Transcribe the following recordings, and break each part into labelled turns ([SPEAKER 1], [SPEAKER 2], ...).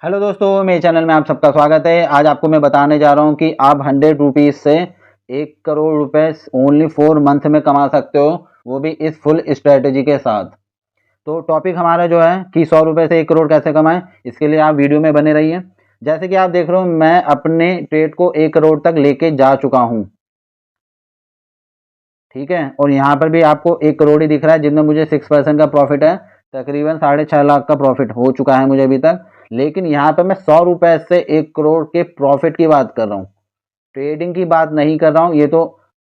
[SPEAKER 1] Hello दोस्तों, मेरे channel में आप सबका स्वागत है। आज आपको मैं बताने जा रहा हूं कि आप 100 रुपीज़ से 1 करोड़ रुपए ओनली 4 मंथ में कमा सकते हो, वो भी इस फुल स्ट्रेटेजी के साथ। तो टॉपिक हमारा जो है कि 100 रुपये से 1 करोड़ कैसे कमाएं, इसके लिए आप वीडियो में बने रहिए। जैसे कि आप देख रहे हो, मैं अपने ट्रेड को 1 करोड़ तक लेके जा चुका हूँ, ठीक है। और यहाँ पर भी आपको 1 करोड़ ही दिख रहा है, जिनमें मुझे 6% का प्रॉफिट है। तकरीबन 6.5 लाख का प्रॉफिट हो चुका है मुझे अभी तक। लेकिन यहाँ पर मैं 100 रुपये से 1 करोड़ के प्रॉफिट की बात कर रहा हूँ, ट्रेडिंग की बात नहीं कर रहा हूँ। ये तो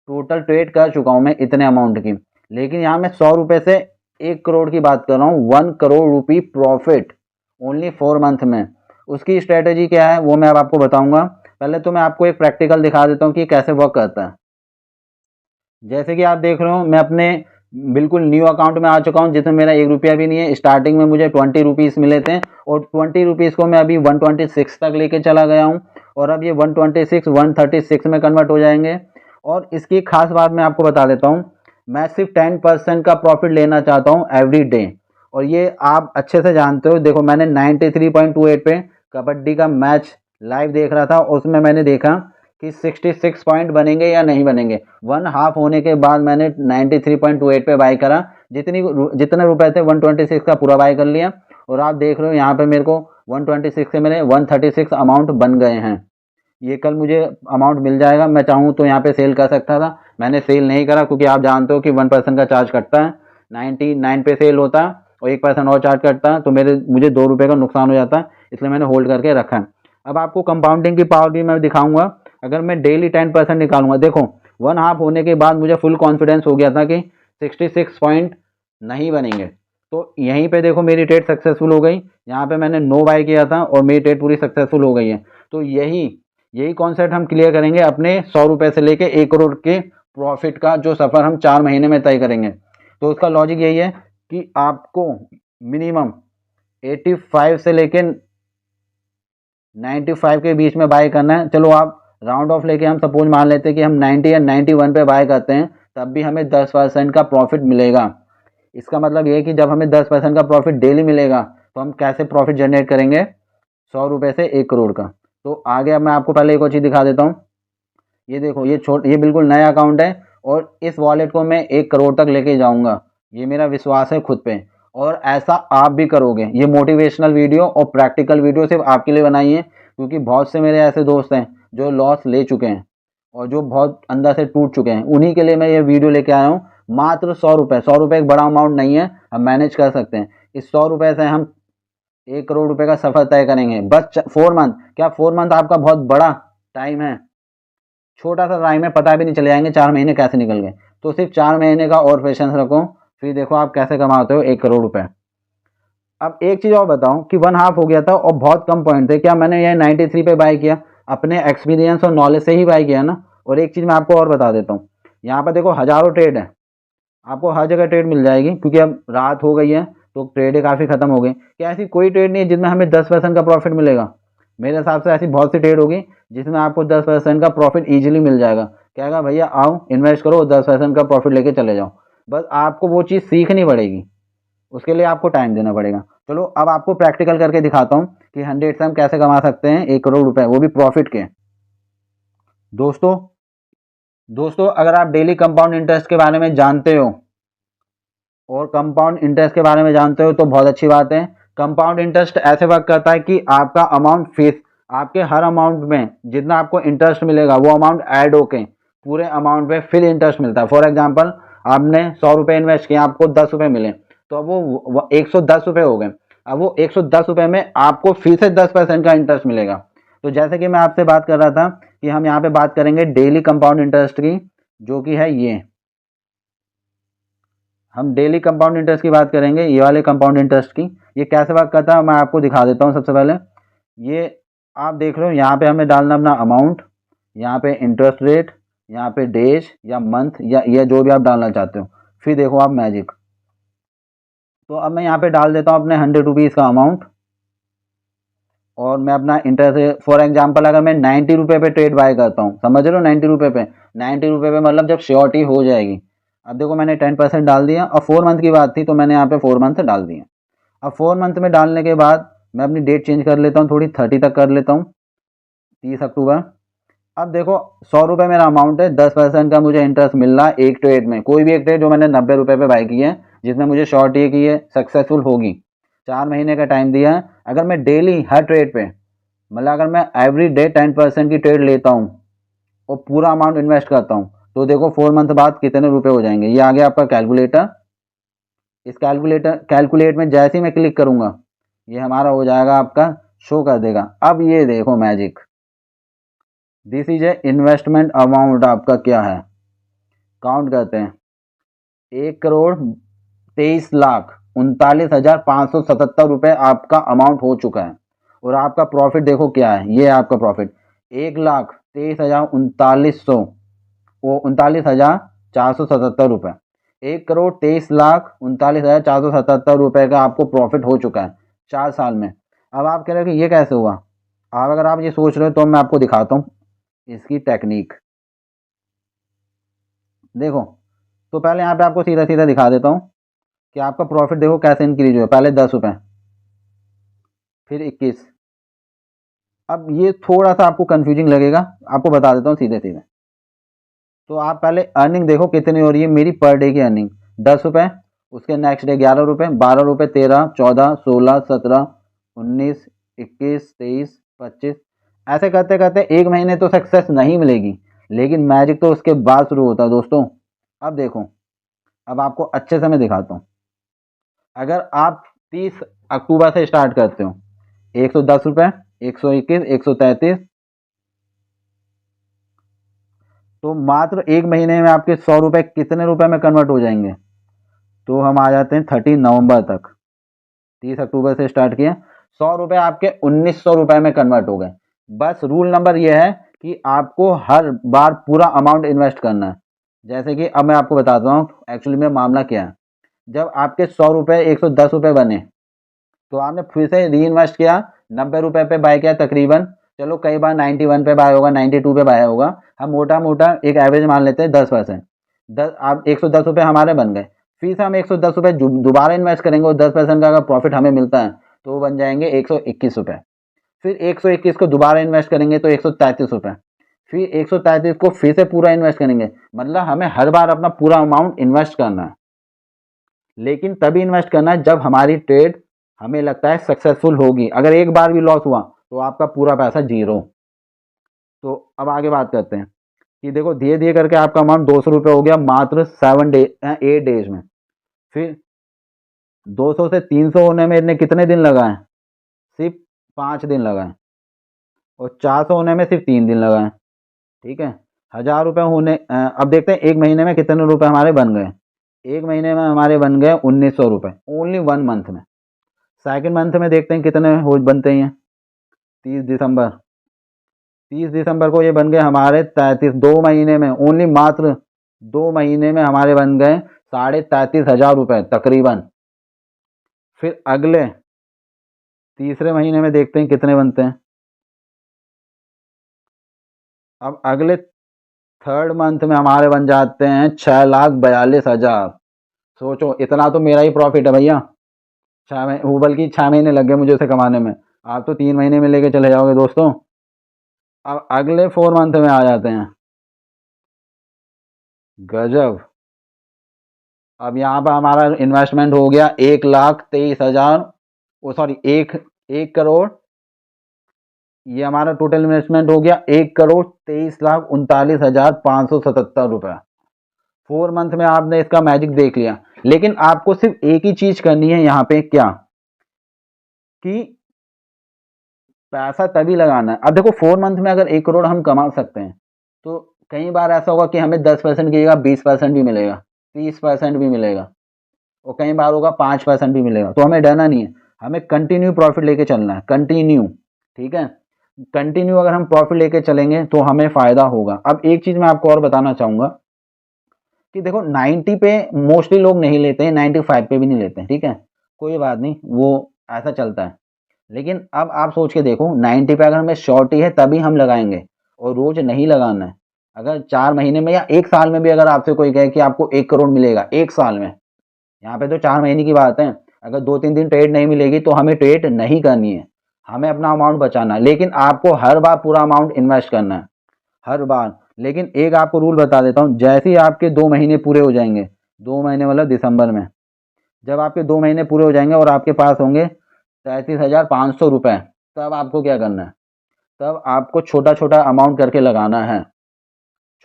[SPEAKER 1] टोटल ट्रेड कर चुका हूँ मैं इतने अमाउंट की। लेकिन यहाँ मैं 100 रुपये से 1 करोड़ की बात कर रहा हूँ, 1 करोड़ रुपी प्रॉफिट ओनली 4 मंथ में। उसकी स्ट्रेटेजी क्या है वो मैं अब आपको बताऊंगा। पहले तो मैं आपको एक प्रैक्टिकल दिखा देता हूँ कि कैसे वर्क करता है। जैसे कि आप देख रहे हो, मैं अपने बिल्कुल न्यू अकाउंट में आ चुका हूँ, जिसमें मेरा 1 रुपया भी नहीं है। स्टार्टिंग में मुझे 20 रुपीज़ मिले थे और 20 रुपीज़ को मैं अभी 126 तक लेके चला गया हूँ। और अब ये 126 136 में कन्वर्ट हो जाएंगे। और इसकी एक खास बात मैं आपको बता देता हूँ, मैं सिर्फ 10% का प्रॉफिट लेना चाहता हूँ एवरी डे। और ये आप अच्छे से जानते हो। देखो, मैंने 93.28 पे कबड्डी का मैच लाइव देख रहा था, उसमें मैंने देखा कि 66 पॉइंट बनेंगे या नहीं बनेंगे। 1/2 होने के बाद मैंने 93.28 पे बाई करा। जितने रुपए थे 126 का पूरा बाई कर लिया। और आप देख रहे हो यहाँ पे मेरे को 126 से मेरे 136 अमाउंट बन गए हैं। ये कल मुझे अमाउंट मिल जाएगा। मैं चाहूँ तो यहाँ पे सेल कर सकता था, मैंने सेल नहीं करा, क्योंकि आप जानते हो कि 1% का चार्ज कटता है। 99 पे सेल होता है और 1% और चार्ज कटता है, तो मुझे 2 रुपये का नुकसान हो जाता है, इसलिए मैंने होल्ड करके रखा है। अब आपको कंपाउंडिंग की पावर भी मैं दिखाऊंगा। अगर मैं डेली 10% निकालूंगा, देखो 1/2 होने के बाद मुझे फुल कॉन्फिडेंस हो गया था कि 66 पॉइंट नहीं बनेंगे। तो यहीं पे देखो मेरी ट्रेड सक्सेसफुल हो गई। यहाँ पे मैंने नो बाय किया था और मेरी ट्रेड पूरी सक्सेसफुल हो गई है। तो यही कॉन्सेप्ट हम क्लियर करेंगे अपने 100 रुपये से लेके 1 करोड़ के प्रॉफिट का, जो सफ़र हम 4 महीने में तय करेंगे। तो उसका लॉजिक यही है कि आपको मिनिमम 85 से लेके 95 के बीच में बाय करना है। चलो आप राउंड ऑफ लेके हम सपोज मान लेते हैं कि हम 90 या 91 पे बाय करते हैं, तब भी हमें 10% का प्रॉफिट मिलेगा। इसका मतलब ये है कि जब हमें 10% का प्रॉफिट डेली मिलेगा, तो हम कैसे प्रॉफिट जनरेट करेंगे 100 रुपये से 1 करोड़ का। तो आगे अब मैं आपको पहले एक और चीज़ दिखा देता हूँ। ये देखो, ये बिल्कुल नया अकाउंट है और इस वॉलेट को मैं 1 करोड़ तक लेके जाऊंगा। ये मेरा विश्वास है खुद पे, और ऐसा आप भी करोगे। ये मोटिवेशनल वीडियो और प्रैक्टिकल वीडियो सिर्फ आपके लिए बनाई है, क्योंकि बहुत से मेरे ऐसे दोस्त हैं जो लॉस ले चुके हैं और जो बहुत अंदर से टूट चुके हैं। उन्हीं के लिए मैं ये वीडियो लेके आया हूँ। मात्र 100 रुपये, 100 रुपये एक बड़ा अमाउंट नहीं है, हम मैनेज कर सकते हैं। इस 100 रुपये से हम 1 करोड़ रुपए का सफर तय करेंगे, बस 4 मंथ। क्या 4 मंथ आपका बहुत बड़ा टाइम है? छोटा सा टाइम है, पता भी नहीं चले जाएंगे 4 महीने कैसे निकल गए। तो सिर्फ 4 महीने का और पेशेंस रखो, फिर देखो आप कैसे कमाते हो 1 करोड़ रुपए। अब एक चीज़ और बताऊं कि 1/2 हो गया था और बहुत कम पॉइंट थे। क्या मैंने ये 93 पे बाय किया? अपने एक्सपीरियंस और नॉलेज से ही बाय किया ना। और एक चीज़ मैं आपको और बता देता हूँ, यहाँ पर देखो हज़ारों ट्रेड है, आपको हर जगह ट्रेड मिल जाएगी, क्योंकि अब रात हो गई है तो ट्रेडें काफ़ी ख़त्म हो गई। क्या ऐसी कोई ट्रेड नहीं है जिसमें हमें 10% का प्रॉफिट मिलेगा? मेरे हिसाब से ऐसी बहुत सी ट्रेड होगी जिसमें आपको 10% का प्रॉफिट ईजिली मिल जाएगा। कहेगा भैया आओ इन्वेस्ट करो, 10% का प्रॉफिट लेके चले जाओ। बस आपको वो चीज़ सीखनी पड़ेगी, उसके लिए आपको टाइम देना पड़ेगा। चलो अब आपको प्रैक्टिकल करके दिखाता हूँ कि 100 से हम कैसे कमा सकते हैं 1 करोड़ रुपए, वो भी प्रॉफिट के। दोस्तों दोस्तों अगर आप डेली कंपाउंड इंटरेस्ट के बारे में जानते हो और कंपाउंड इंटरेस्ट के बारे में जानते हो तो बहुत अच्छी बात है। कंपाउंड इंटरेस्ट ऐसे वर्क करता है कि आपका अमाउंट फिक्स, आपके हर अमाउंट में जितना आपको इंटरेस्ट मिलेगा वो अमाउंट ऐड होके पूरे अमाउंट पे फिर इंटरेस्ट मिलता है। फॉर एग्जांपल, आपने 100 रुपये इन्वेस्ट किया, आपको 10 रुपये मिले, तो अब वो 110 रुपये हो गए। अब वो 110 रुपये में आपको फिर से 10% का इंटरेस्ट मिलेगा। तो जैसे कि मैं आपसे बात कर रहा था कि हम यहाँ पे बात करेंगे डेली कंपाउंड इंटरेस्ट की, जो कि है ये। हम डेली कंपाउंड इंटरेस्ट की बात करेंगे, ये वाले कंपाउंड इंटरेस्ट की। ये कैसे वर्क करता है मैं आपको दिखा देता हूँ। सबसे पहले ये आप देख रहे हो, यहाँ पे हमें डालना अपना अमाउंट, यहाँ पे इंटरेस्ट रेट, यहाँ पे डेज या मंथ या जो भी आप डालना चाहते हो। फिर देखो आप मैजिक। तो अब मैं यहाँ पे डाल देता हूँ अपने 100 रुपीज़ का अमाउंट और मैं अपना इंटरेस्ट, फॉर एग्जांपल अगर मैं 90 रुपये पे ट्रेड बाय करता हूँ, समझ रहे हो, 90 रुपये पे, 90 रुपये पे मतलब जब श्योरिटी हो जाएगी। अब देखो मैंने 10% डाल दिया और 4 मंथ की बात थी तो मैंने यहाँ पे 4 मंथ डाल दिया। अब 4 मंथ में डालने के बाद मैं अपनी डेट चेंज कर लेता हूँ, थोड़ी 30 तक कर लेता हूँ, 30 अक्टूबर। अब देखो 100 रुपये मेरा अमाउंट है, 10% का मुझे इंटरेस्ट मिल रहा है एक ट्रेड में। कोई भी एक ट्रेड जो मैंने 90 रुपये पे बाई की है, जिसमें मुझे शॉर्ट ये की है सक्सेसफुल होगी, 4 महीने का टाइम दिया है। अगर मैं डेली हर ट्रेड पे मतलब अगर मैं एवरी डे 10% की ट्रेड लेता हूँ और पूरा अमाउंट इन्वेस्ट करता हूँ, तो देखो 4 मंथ बाद कितने रुपए हो जाएंगे। ये आ गया आपका कैलकुलेटर। इस कैलकुलेट में जैसे ही मैं क्लिक करूंगा, ये हमारा हो जाएगा, आपका शो कर देगा। अब ये देखो magic, this is a investment amount आपका क्या है, काउंट करते हैं, 1,23,39,577 आपका अमाउंट हो चुका है। और आपका प्रॉफिट देखो क्या है, ये है आपका प्रॉफिट 1,23,39,477 रुपये, 1,23,39,477 का आपको प्रॉफिट हो चुका है 4 साल में। अब आप कह रहे हो कि ये कैसे हुआ। अब अगर आप ये सोच रहे हो तो मैं आपको दिखाता हूँ इसकी टेक्निक। देखो, तो पहले यहाँ पे आपको सीधा सीधा दिखा देता हूँ कि आपका प्रॉफिट देखो कैसे इंक्रीज हुआ। पहले 10 रुपये, फिर 21। अब ये थोड़ा सा आपको कंफ्यूजिंग लगेगा, आपको बता देता हूँ सीधे सीधे। तो आप पहले अर्निंग देखो कितनी हो रही है मेरी पर डे की अर्निंग, 10 रुपये, उसके नेक्स्ट डे 11 रुपये, 12 रुपये, 13, 14, 16, 17, 19, 21, 23, 25, ऐसे करते करते एक महीने तो सक्सेस नहीं मिलेगी, लेकिन मैजिक तो उसके बाद शुरू होता है दोस्तों। अब देखो, अब आपको अच्छे से मैं दिखाता हूँ। अगर आप 30 अक्टूबर से स्टार्ट करते हो, 110 रुपये, 121, 133, तो मात्र एक महीने में आपके 100 रुपये कितने रुपए में कन्वर्ट हो जाएंगे। तो हम आ जाते हैं 30 नवंबर तक। 30 अक्टूबर से स्टार्ट किया, 100 रुपये आपके 1,900 रुपये में कन्वर्ट हो गए। बस रूल नंबर यह है कि आपको हर बार पूरा अमाउंट इन्वेस्ट करना है। जैसे कि अब मैं आपको बताता हूँ एक्चुअली में मामला क्या है। जब आपके 100 रुपये 110 रुपये बने, तो आपने फिर से री इन्वेस्ट किया, 90 रुपये पे बाय किया तकरीबन। चलो कई बार 91 पे बाय होगा, 92 पे बाय होगा, हम मोटा मोटा एक एवरेज मान लेते हैं 10%। आप 110 रुपये हमारे बन गए, फिर से हम 110 रुपये दोबारा इन्वेस्ट करेंगे और 10% का अगर प्रॉफिट हमें मिलता है तो वो बन जाएंगे 121 रुपये। फिर 121 को दोबारा इन्वेस्ट करेंगे तो 133 रुपये, फिर 133 को फिर से पूरा इन्वेस्ट करेंगे। मतलब हमें हर बार अपना पूरा अमाउंट इन्वेस्ट करना है, लेकिन तभी इन्वेस्ट करना है जब हमारी ट्रेड हमें लगता है सक्सेसफुल होगी। अगर एक बार भी लॉस हुआ तो आपका पूरा पैसा जीरो। तो अब आगे बात करते हैं कि देखो धीरे धीरे करके आपका अमाउंट 200 रुपये हो गया मात्र 8 डेज में। फिर 200 से 300 होने में इतने कितने दिन लगाए, सिर्फ 5 दिन लगाए। और 400 होने में सिर्फ 3 दिन लगाए। ठीक है, 1,000 रुपये होने अब देखते हैं एक महीने में कितने रुपए हमारे बन गए। एक महीने में हमारे बन गए 1,900 रुपये, ओनली 1 मंथ में। सेकंड मंथ में देखते हैं कितने हो बनते हैं। 30 दिसंबर, 30 दिसंबर को ये बन गए हमारे 33। 2 महीने में, ओनली मात्र 2 महीने में हमारे बन गए 33,500 रुपये तकरीबन। फिर अगले तीसरे महीने में देखते हैं कितने बनते हैं। अब अगले थर्ड मंथ में हमारे बन जाते हैं 6,42,000। सोचो, इतना तो मेरा ही प्रॉफिट है भैया। 6 महीने, वो बल्कि 6 महीने लग गए मुझे उसे कमाने में, आप तो 3 महीने में लेके चले जाओगे दोस्तों। अब अगले 4 मंथ में आ जाते हैं, गजब। अब यहाँ पर हमारा इन्वेस्टमेंट हो गया 1,23,000, ओ सॉरी 1 करोड़। ये हमारा टोटल इन्वेस्टमेंट हो गया 1,23,39,577 रुपये। 4 मंथ में आपने इसका मैजिक देख लिया। लेकिन आपको सिर्फ एक ही चीज करनी है यहाँ पे, क्या कि पैसा तभी लगाना है। अब देखो 4 मंथ में अगर 1 करोड़ हम कमा सकते हैं, तो कई बार ऐसा होगा कि हमें 10% की जगह 20% भी मिलेगा, 30% भी मिलेगा, और कई बार होगा 5% भी मिलेगा। तो हमें डरना नहीं है, हमें कंटिन्यू प्रॉफिट लेके चलना है, कंटिन्यू। ठीक है, कंटिन्यू अगर हम प्रॉफिट लेके चलेंगे तो हमें फायदा होगा। अब एक चीज मैं आपको और बताना चाहूंगा कि देखो 90 पे मोस्टली लोग नहीं लेते हैं, 95 पे भी नहीं लेते हैं। ठीक है, कोई बात नहीं, वो ऐसा चलता है। लेकिन अब आप सोच के देखो, 90 पे अगर हमें शॉर्टी है तभी हम लगाएंगे, और रोज नहीं लगाना है। अगर 4 महीने में या 1 साल में भी अगर आपसे कोई कहे कि आपको 1 करोड़ मिलेगा 1 साल में, यहाँ पे तो 4 महीने की बात है, अगर 2-3 दिन ट्रेड नहीं मिलेगी तो हमें ट्रेड नहीं करनी है, हमें अपना अमाउंट बचाना है। लेकिन आपको हर बार पूरा अमाउंट इन्वेस्ट करना है, हर बार। लेकिन एक आपको रूल बता देता हूँ, जैसे ही आपके 2 महीने पूरे हो जाएंगे, 2 महीने मतलब दिसंबर में, जब आपके 2 महीने पूरे हो जाएंगे और आपके पास होंगे 33,500 रुपये, तब आपको क्या करना है, तब आपको छोटा छोटा अमाउंट करके लगाना है।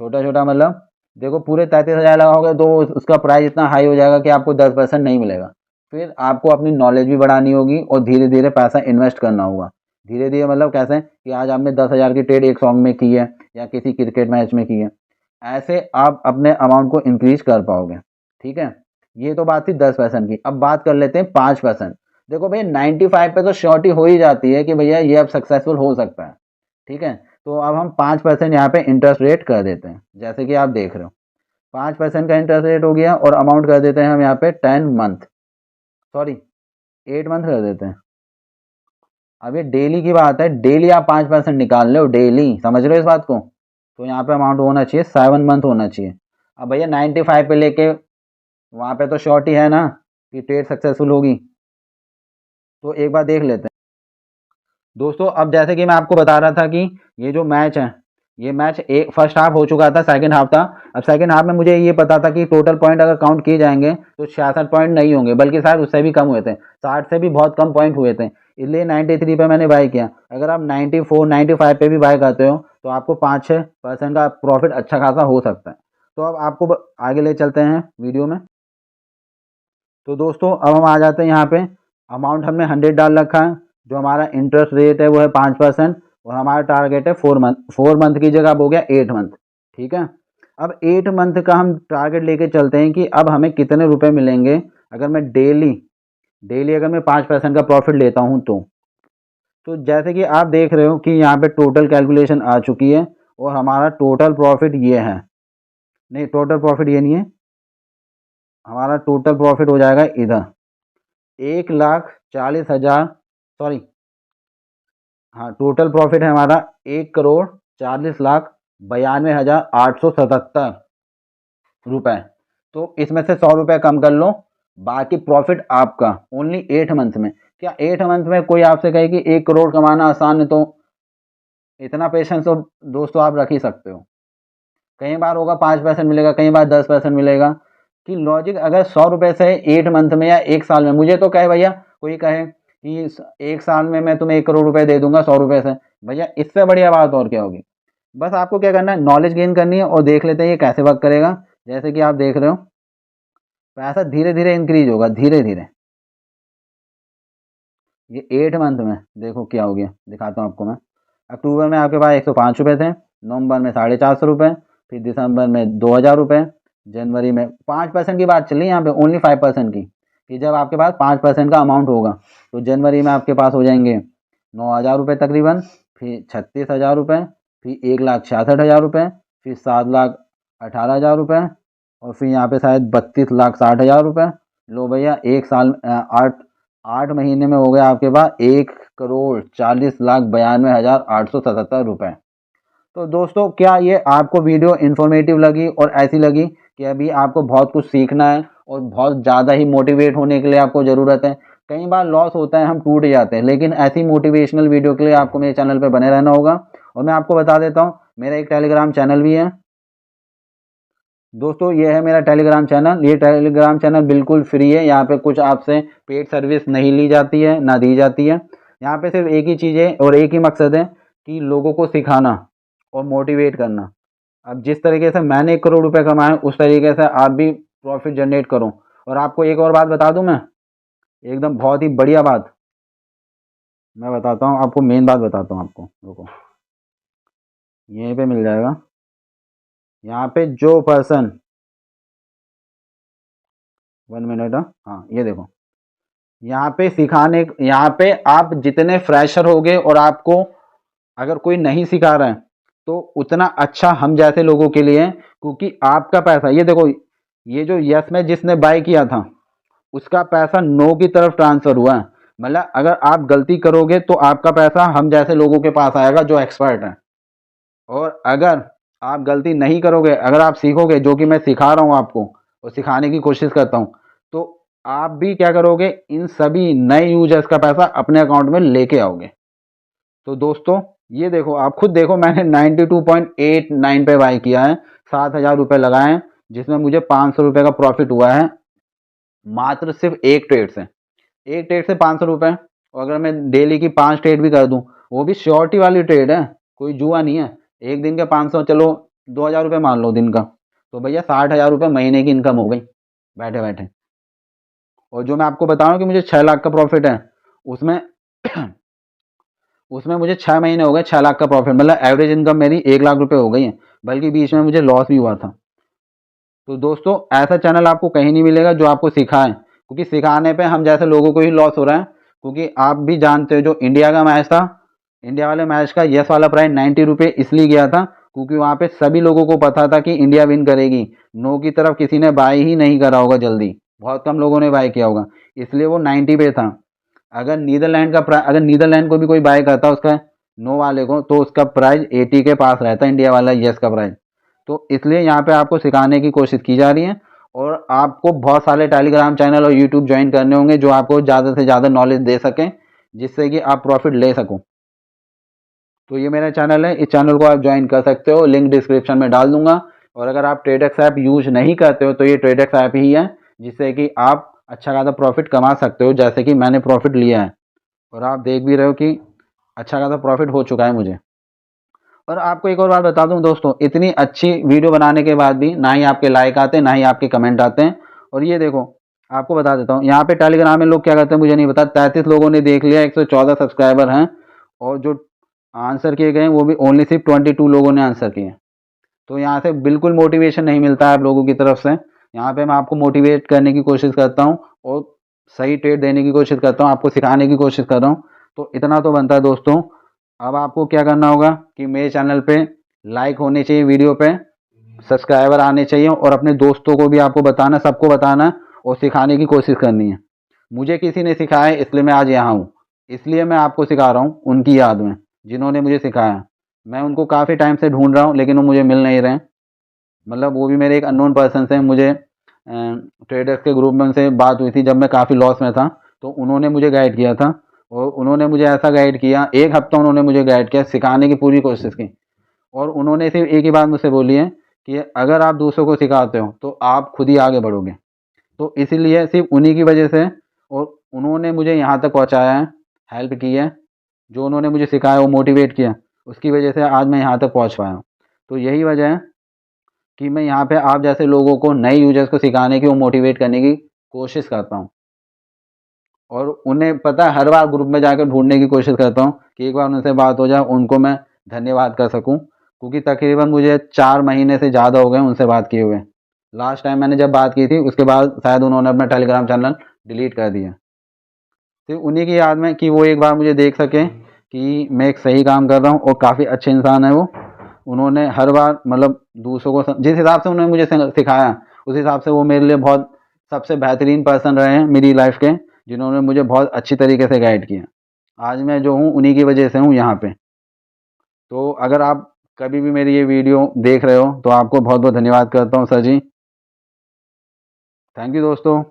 [SPEAKER 1] छोटा छोटा मतलब देखो, पूरे 33,000 लगाओगे तो उसका प्राइस इतना हाई हो जाएगा कि आपको 10% नहीं मिलेगा। फिर आपको अपनी नॉलेज भी बढ़ानी होगी और धीरे धीरे पैसा इन्वेस्ट करना होगा। धीरे धीरे मतलब कैसे कि आज आपने 10,000 की ट्रेड एक सॉन्ग में की है या किसी क्रिकेट मैच में की है, ऐसे आप अपने अमाउंट को इंक्रीज कर पाओगे। ठीक है, ये तो बात थी 10% की। अब बात कर लेते हैं 5%। देखो भैया 95 पे तो श्योरिटी हो ही जाती है कि भैया ये अब सक्सेसफुल हो सकता है। ठीक है, तो अब हम 5% यहाँ पे इंटरेस्ट रेट कर देते हैं, जैसे कि आप देख रहे हो 5% का इंटरेस्ट रेट हो गया। और अमाउंट कर देते हैं हम यहाँ पे 10 मंथ, सॉरी 8 मंथ कर देते हैं। अब ये डेली की बात है, डेली आप 5% निकाल लो डेली, समझ रहे हो इस बात को। तो यहाँ पे अमाउंट होना चाहिए 7 मंथ होना चाहिए। अब भैया 95 पे लेके वहाँ पे तो श्योरिटी है ना कि ट्रेड सक्सेसफुल होगी, तो एक बार देख लेते हैं दोस्तों। अब जैसे कि मैं आपको बता रहा था कि ये जो मैच है, ये मैच एक फर्स्ट हाफ हो चुका था, सेकंड हाफ था। अब सेकंड हाफ में मुझे ये पता था कि टोटल पॉइंट अगर काउंट किए जाएंगे तो 66 पॉइंट नहीं होंगे, बल्कि शायद उससे भी कम हुए थे, 60 से भी बहुत कम पॉइंट हुए थे। इसलिए 93 पे मैंने बाय किया। अगर आप 94 95 पे भी बाय करते हो तो आपको 5-6% का प्रॉफिट अच्छा खासा हो सकता है। तो अब आपको आगे ले चलते हैं वीडियो में। तो दोस्तों अब हम आ जाते हैं यहाँ पे। अमाउंट हमने 100 डाल रखा है, जो हमारा इंटरेस्ट रेट है वो है 5%, और हमारा टारगेट है 4 मंथ। 4 मंथ की जगह अब हो गया 8 मंथ। ठीक है, अब 8 मंथ का हम टारगेट लेके चलते हैं कि अब हमें कितने रुपए मिलेंगे अगर मैं डेली डेली अगर मैं 5% का प्रॉफिट लेता हूँ तो जैसे कि आप देख रहे हो कि यहाँ पे टोटल कैलकुलेशन आ चुकी है, और हमारा टोटल प्रॉफिट ये है, नहीं टोटल प्रॉफिट ये नहीं है, हमारा टोटल प्रॉफिट हो जाएगा इधर 1,40,000, सॉरी, हाँ टोटल प्रॉफिट है हमारा 1,40,92,877 रुपए। तो इसमें से 100 रुपये कम कर लो, बाकी प्रॉफिट आपका ओनली 8 मंथ में। क्या 8 मंथ में कोई आपसे कहे कि 1 करोड़ कमाना आसान है, तो इतना पेशेंस तो दोस्तों आप रख ही सकते हो। कई बार होगा 5% मिलेगा, कई बार 10% मिलेगा। कि लॉजिक अगर 100 रुपये से 8 मंथ में या 1 साल में, मुझे तो कहे भैया, कोई कहे कि 1 साल में मैं तुम्हें 1 करोड़ रुपए दे दूंगा 100 रुपये से, भैया इससे बढ़िया बात और क्या होगी। बस आपको क्या करना है, नॉलेज गेन करनी है, और देख लेते हैं ये कैसे वर्क करेगा। जैसे कि आप देख रहे हो पैसा धीरे धीरे इंक्रीज होगा, धीरे धीरे। ये 8 मंथ में देखो क्या हो गया, दिखाता हूँ आपको मैं। अक्टूबर में आपके पास 105 रुपये थे, नवंबर में 450 रुपये, फिर दिसंबर में 2,000 रुपये, जनवरी में 5% की बात चल रही है यहाँ पे, ओनली 5% की, कि जब आपके पास 5% का अमाउंट होगा तो जनवरी में आपके पास हो जाएंगे 9,000 रुपये तकरीबन, फिर 36,000 रुपये, फिर 1,66,000 रुपये, फिर 7,18,000 रुपये, और फिर यहाँ पे शायद 32,60,000 रुपये। लो भैया, एक साल 8 महीने में हो गया आपके पास 1,40,92,877 रुपये। तो दोस्तों क्या ये आपको वीडियो इन्फॉर्मेटिव लगी और ऐसी लगी कि अभी आपको बहुत कुछ सीखना है और बहुत ज़्यादा ही मोटिवेट होने के लिए आपको ज़रूरत है। कई बार लॉस होता है, हम टूट जाते हैं, लेकिन ऐसी मोटिवेशनल वीडियो के लिए आपको मेरे चैनल पर बने रहना होगा। और मैं आपको बता देता हूँ, मेरा एक टेलीग्राम चैनल भी है दोस्तों। ये है मेरा टेलीग्राम चैनल। ये टेलीग्राम चैनल बिल्कुल फ्री है, यहाँ पे कुछ आपसे पेड सर्विस नहीं ली जाती है, ना दी जाती है। यहाँ पे सिर्फ एक ही चीज़ है और एक ही मकसद है कि लोगों को सिखाना और मोटिवेट करना। अब जिस तरीके से मैंने 1 करोड़ रुपए कमाए, उस तरीके से आप भी प्रॉफिट जनरेट करो। और आपको एक और बात बता दूं मैं, एकदम बहुत ही बढ़िया बात मैं बताता हूँ आपको, मेन बात बताता हूँ आपको, रुको यहीं पे मिल जाएगा। यहाँ पे जो पर्सन, 1 मिनट, हाँ ये देखो, यहाँ पे सिखाने, यहाँ पे आप जितने फ्रेशर होगे और आपको अगर कोई नहीं सिखा रहा है तो उतना अच्छा हम जैसे लोगों के लिए है, क्योंकि आपका पैसा, ये देखो, ये जो यस में जिसने बाय किया था उसका पैसा नो की तरफ ट्रांसफर हुआ है। मतलब अगर आप गलती करोगे तो आपका पैसा हम जैसे लोगों के पास आएगा जो एक्सपर्ट है, और अगर आप गलती नहीं करोगे, अगर आप सीखोगे जो कि मैं सिखा रहा हूँ आपको और सिखाने की कोशिश करता हूँ, तो आप भी क्या करोगे, इन सभी नए यूजर्स का पैसा अपने अकाउंट में लेके आओगे। तो दोस्तों ये देखो, आप खुद देखो, मैंने 92.89 पे बाई किया है, 7,000 रुपये लगाए हैं, जिसमें मुझे 500 रुपये का प्रॉफिट हुआ है मात्र सिर्फ एक ट्रेड से। एक ट्रेड से 500 रुपये, और अगर मैं डेली की 5 ट्रेड भी कर दूं, वो भी श्योरिटी वाली ट्रेड है, कोई जुआ नहीं है। एक दिन के 500, चलो 2,000 रुपये मान लो दिन का, तो भैया 60,000 रुपये महीने की इनकम हो गई बैठे बैठे। और जो मैं आपको बता रहा हूँ कि मुझे 6 लाख का प्रॉफिट है, उसमें उसमें मुझे 6 महीने हो गए 6 लाख का प्रॉफिट, मतलब एवरेज इनकम मेरी 1 लाख रुपए हो गई है, बल्कि बीच में मुझे लॉस भी हुआ था। तो दोस्तों ऐसा चैनल आपको कहीं नहीं मिलेगा जो आपको सिखाए, क्योंकि सिखाने पे हम जैसे लोगों को ही लॉस हो रहा है। क्योंकि आप भी जानते हो, जो इंडिया का मैच था, इंडिया वाले मैच का यस वाला प्राइस 90 रुपये इसलिए गया था क्योंकि वहाँ पे सभी लोगों को पता था कि इंडिया विन करेगी। नो की तरफ किसी ने बाय ही नहीं करा होगा, जल्दी बहुत कम लोगों ने बाय किया होगा, इसलिए वो 90 पे था। अगर नीदरलैंड को भी कोई बाय करता उसका नो वाले को, तो उसका प्राइस 80 के पास रहता इंडिया वाला यस का प्राइस। तो इसलिए यहाँ पे आपको सिखाने की कोशिश की जा रही है, और आपको बहुत सारे टेलीग्राम चैनल और यूट्यूब ज्वाइन करने होंगे जो आपको ज़्यादा से ज़्यादा नॉलेज दे सकें, जिससे कि आप प्रॉफिट ले सको। तो ये मेरा चैनल है, इस चैनल को आप ज्वाइन कर सकते हो, लिंक डिस्क्रिप्शन में डाल दूंगा। और अगर आप ट्रेडेक्स ऐप यूज नहीं करते हो तो ये ट्रेडेक्स ऐप ही है, जिससे कि आप अच्छा खासा प्रॉफिट कमा सकते हो, जैसे कि मैंने प्रॉफिट लिया है, और आप देख भी रहे हो कि अच्छा खासा प्रॉफिट हो चुका है मुझे। और आपको एक और बात बता दूं दोस्तों, इतनी अच्छी वीडियो बनाने के बाद भी ना ही आपके लाइक आते हैं, ना ही आपके कमेंट आते हैं। और ये देखो, आपको बता देता हूँ, यहाँ पे टेलीग्राम में लोग क्या करते हैं मुझे नहीं पता, 33 लोगों ने देख लिया, 114 सब्सक्राइबर हैं, और जो आंसर किए गए हैं वो भी ओनली सिर्फ 22 लोगों ने आंसर किए। तो यहाँ से बिल्कुल मोटिवेशन नहीं मिलता है आप लोगों की तरफ से। यहाँ पे मैं आपको मोटिवेट करने की कोशिश करता हूँ, और सही ट्रेड देने की कोशिश करता हूँ, आपको सिखाने की कोशिश कर रहा हूँ। तो इतना तो बनता है दोस्तों। अब आपको क्या करना होगा कि मेरे चैनल पे लाइक होने चाहिए, वीडियो पे सब्सक्राइबर आने चाहिए, और अपने दोस्तों को भी आपको बताना, सबको बताना और सिखाने की कोशिश करनी है। मुझे किसी ने सिखाया है, इसलिए मैं आज यहाँ हूँ, इसलिए मैं आपको सिखा रहा हूँ उनकी याद में, जिन्होंने मुझे सिखाया। मैं उनको काफ़ी टाइम से ढूंढ रहा हूँ, लेकिन वो मुझे मिल नहीं रहे। मतलब वो भी मेरे एक अननोन पर्सन से मुझे ट्रेडर्स के ग्रुप में उनसे बात हुई थी जब मैं काफ़ी लॉस में था, तो उन्होंने मुझे गाइड किया था। और उन्होंने मुझे ऐसा गाइड किया, 1 हफ्ता उन्होंने मुझे गाइड किया, सिखाने की पूरी कोशिश की। और उन्होंने सिर्फ एक ही बात मुझसे बोली है कि अगर आप दूसरों को सिखाते हो तो आप खुद ही आगे बढ़ोगे। तो इसीलिए सिर्फ उन्हीं की वजह से, और उन्होंने मुझे यहाँ तक पहुँचाया है, हेल्प की है, जो उन्होंने मुझे सिखाया वो मोटिवेट किया, उसकी वजह से आज मैं यहाँ तक पहुँच पाया हूँ। तो यही वजह है कि मैं यहाँ पे आप जैसे लोगों को, नए यूजर्स को सिखाने की और मोटिवेट करने की कोशिश करता हूँ। और उन्हें पता है, हर बार ग्रुप में जाकर ढूंढने की कोशिश करता हूँ कि एक बार उनसे बात हो जाए, उनको मैं धन्यवाद कर सकूँ, क्योंकि तकरीबन मुझे 4 महीने से ज़्यादा हो गए उनसे बात किए हुए। लास्ट टाइम मैंने जब बात की थी उसके बाद शायद उन्होंने अपना टेलीग्राम चैनल डिलीट कर दिया। तो उन्हीं की याद में कि वो एक बार मुझे देख सकें कि मैं एक सही काम कर रहा हूँ, और काफ़ी अच्छे इंसान है वो। उन्होंने हर बार, मतलब दूसरों को जिस हिसाब से उन्होंने मुझे सिखाया, उस हिसाब से वो मेरे लिए बहुत सबसे बेहतरीन पर्सन रहे हैं मेरी लाइफ के, जिन्होंने मुझे बहुत अच्छी तरीके से गाइड किया। आज मैं जो हूँ उन्हीं की वजह से हूँ यहाँ पे। तो अगर आप कभी भी मेरी ये वीडियो देख रहे हो तो आपको बहुत बहुत धन्यवाद करता हूँ सर जी। थैंक यू दोस्तों।